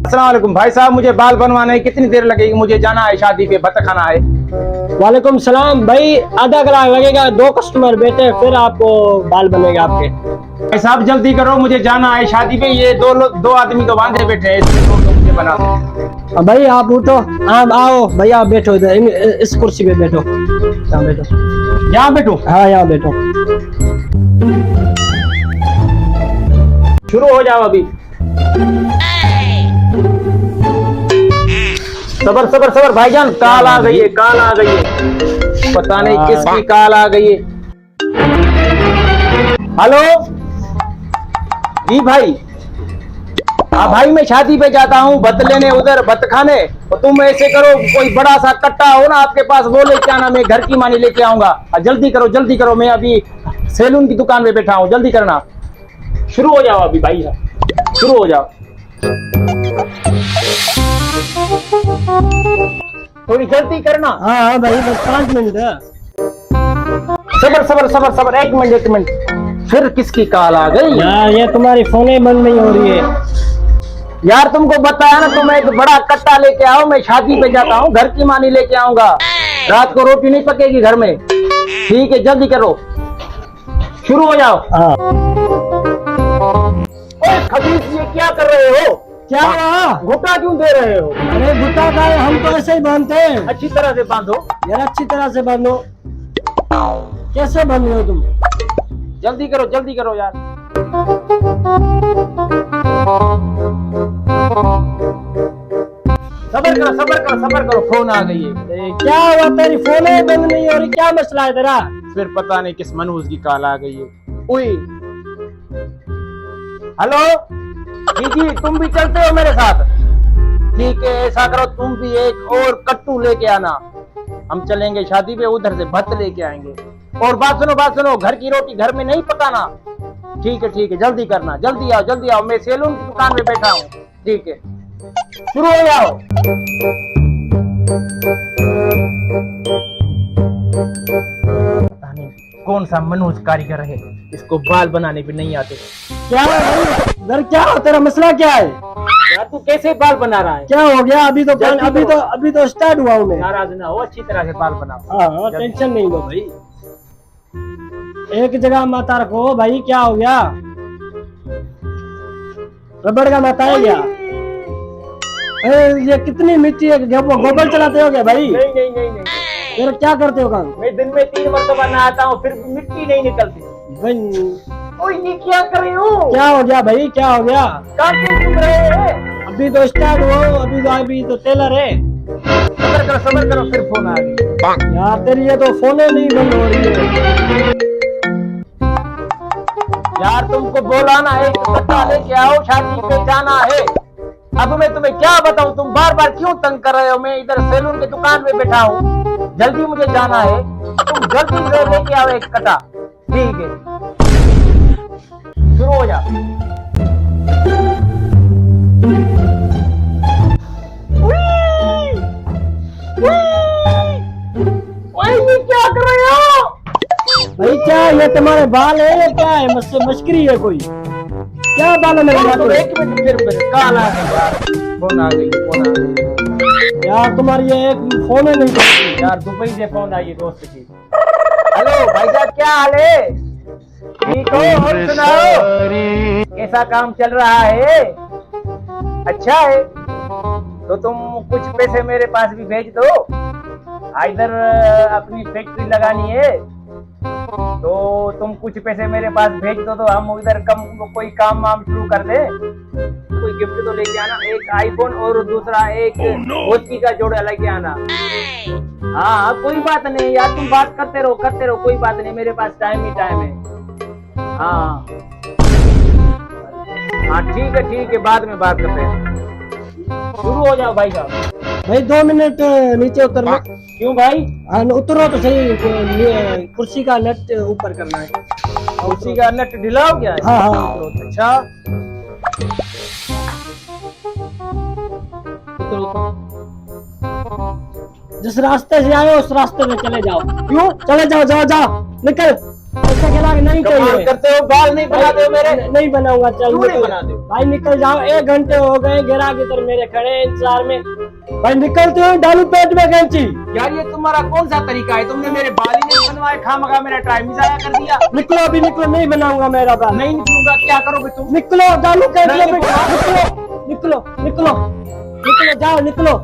अस्सलाम वालेकुम भाई साहब, मुझे बाल बनवाने है, कितनी देर लगेगी? मुझे जाना है शादी पे, बत खाना है। वालेकुम सलाम भाई, आधा कलाक लगेगा, 2 कस्टमर बैठे हैं, फिर आपको बाल बनेगा आपके। भाई साहब जल्दी करो, मुझे जाना है शादी पे। ये दो आदमी तो बांधे बैठे हैं, इसलिए तो मुझे बना दो। भाई आप उठो, आप आओ भैया, आप बैठो इधर, इस कुर्सी पे बैठो, यहाँ बैठो। यहाँ बैठो? हाँ यहाँ बैठो। शुरू हो जाओ अभी। सबर सबर सबर भाईजान, काल आ गई है, काल आ गई है, पता नहीं किसकी काल आ गई है। हेलो जी भाई। हाँ भाई, मैं शादी पे जाता हूँ बत लेने, उधर बत खाने। तो तुम ऐसे करो, कोई बड़ा सा कट्टा हो ना आपके पास, वो लेके आना, मैं घर की मानी लेके आऊंगा। जल्दी करो जल्दी करो, मैं अभी सैलून की दुकान पे बैठा हूँ, जल्दी करना। शुरू हो जाओ अभी भाई साहब, शुरू हो जाओ। थोड़ी जल्दी करना। हाँ हाँ भाई, बस 5 मिनट है। सबर सबर सबर सबर, 1 मिनट 1 मिनट। फिर किसकी कॉल आ गई? यार ये तुम्हारी फोने बंद नहीं हो रही है। यार तुमको बताया ना, तुम एक बड़ा कट्टा लेके आओ, मैं शादी पे जाता हूँ, घर की मानी लेके आऊंगा। रात को रोटी नहीं पकेगी घर में। ठीक है जल्दी करो, शुरू हो जाओ। हाँ। ओए खबीस, ये क्या कर रहे हो? क्या हुआ? घुटा क्यों दे रहे हो? अरे गुट्टा का है, हम तो ऐसे ही बांधते हैं। अच्छी तरह से बांधो। यार अच्छी तरह से बांधो। कैसे बांध रहे हो तुम? जल्दी करो यार। सबर करो, फोन आ गई है। क्या हुआ, तेरी फोने बंद नहीं हो रही, क्या मसला है तेरा? फिर पता नहीं किस मनहूस की कॉल आ गई है। उई, हेलो जी, तुम भी चलते हो मेरे साथ? ठीक है, ऐसा करो, तुम भी एक और कट्टू लेके आना, हम चलेंगे शादी पे, उधर से भत्त लेके आएंगे। और बात सुनो, घर की रोटी घर में नहीं पकाना। ठीक है, जल्दी करना, जल्दी आओ, मैं सैलून की दुकान में बैठा हूँ। ठीक है, शुरू हो जाओ। पता नहीं कौन सा मनोज कारीगर है, इसको बाल बनाने भी नहीं आते। क्या भाई, क्या हो, तेरा मसला क्या है? यार तू कैसे बाल बना रहा है? क्या हो गया? अभी तो स्टार्ट हुआ हूँ मैं। नाराज ना हो, अच्छी तरह से बाल बनाओ। हाँ, टेंशन नहीं लो भाई, एक जगह माता रखो भाई। क्या हो गया? रबड़ का माता है क्या? अरे ये कितनी मिट्टी है, गोबर चलाते हो क्या भाई? नहीं। फिर क्या करते हो काम? मैं दिन में 3 मरतबा नहाता हूँ, फिर मिट्टी नहीं निकलती। ओए ये क्या कर रहे हो? क्या हो गया भाई, क्या हो गया? कहाँ से घूम रहे हैं? अभी तो स्टार्ट हो, अभी तो टेलर है। सबर करो, फिर फोन आ गई। यार तेरी ये तो फोने नहीं बंद हो रही है। यार तुमको बोला ना, एक कट्टा लेके आओ, शादी पे जाना है। अब मैं तुम्हें क्या बताऊं, तुम बार बार क्यों तंग कर रहे हो? मैं इधर सैलून की दुकान पे बैठा हूँ, जल्दी मुझे जाना है, तुम जल्दी से लेके आओ एक कट्टा। ठीक है, शुरू हो जा। ये क्या कर रहे हो भाई? क्या ये तुम्हारे बाल है या क्या है? मस्करी है कोई? क्या बाल में लगा? तो 1 मिनट, फिर कॉल आ गई यार, फोन आ गई। यार तुम्हारी ये एक फोन है नहीं करती। यार दुबई से फोन आई है दोस्त की। हेलो भाई साहब, क्या हाल है? ठीक हो? और सुनाओ, कैसा काम चल रहा है? अच्छा है, तो तुम कुछ पैसे मेरे पास भी भेज दो। इधर अपनी फैक्ट्री लगानी है, तो तुम कुछ पैसे मेरे पास भेज दो, तो हम उधर कोई काम वाम शुरू कर दे। कोई गिफ्ट तो लेके आना, एक आईफोन और दूसरा एक वोची का जोड़ा लेके आना। हाँ कोई बात नहीं यार, तुम बात करते रहो, कोई बात नहीं, मेरे पास टाइम ही टाइम है। हाँ ठीक है, बाद में बात करते हैं। शुरू हो जाओ भाई साहब। भाई 2 मिनट नीचे उतरना। क्यों भाई? उतरो तो सही, कुर्सी का नट ऊपर करना है। कुर्सी का नट ढीला हो गया है? हाँ। अच्छा, जिस रास्ते से आए उस रास्ते में चले जाओ। क्यों? चले जाओ, निकल। ऐसे गिराक नहीं कमाल चाहिए। करते हो, बाल नहीं बनाते हो मेरे। नहीं बनाऊंगा, चल क्यों नहीं निकल। बनाते हो? भाई निकल जाओ, 1 घंटे हो गए गिराक इधर मेरे खड़े हैं इंतजार में। भाई निकलते हो, डालू पेट में कैंची। यार ये तुम्हारा कौन सा तरीका है? तुमने मेरे बाल ही नहीं बनवाए, खामखा मेरा टाइम ही जाया कर दिया। निकलो अभी, निकलो, नहीं बनाऊंगा मेरा बाल। नहीं निकलूंगा, क्या करोगे तुम? निकलो, डालू कैंची नहीं में, निकलूंगा। निकलो निकलो निकलो निकलो, जाओ निकलो।